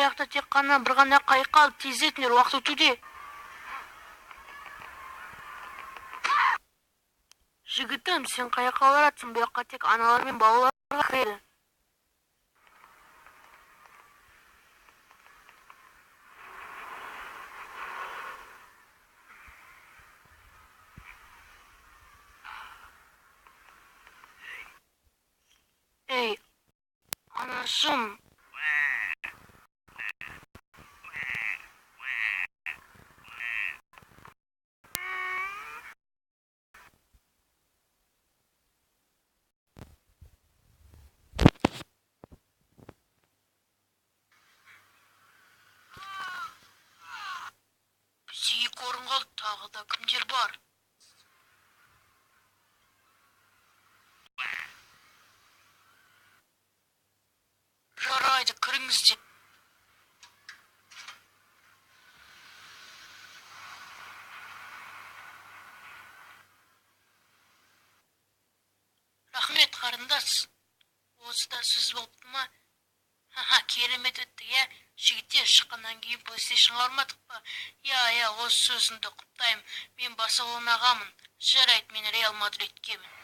жакта тек қана бір ғана қайық қалды. Тез етіңдер, уақыт өтуде. Жігітім, сен қайыққа баратсың, бұл жаққа тек аналар мен балаларға кіреді. Ей, анашым. Бізде 2 орын қалды, тағы да кімдер бар? Жарайды, кіріңіздер. Рахмет, қарындас. Осы да сөз болыпты ма? Керемет өтті, я. Жігіттер, шыққаннан кейін PlayStation алмадық па? Я, осы сөзіңді құптаймын. Мен Барселонағамын. Жарайды, мен Реал Мадридкемін.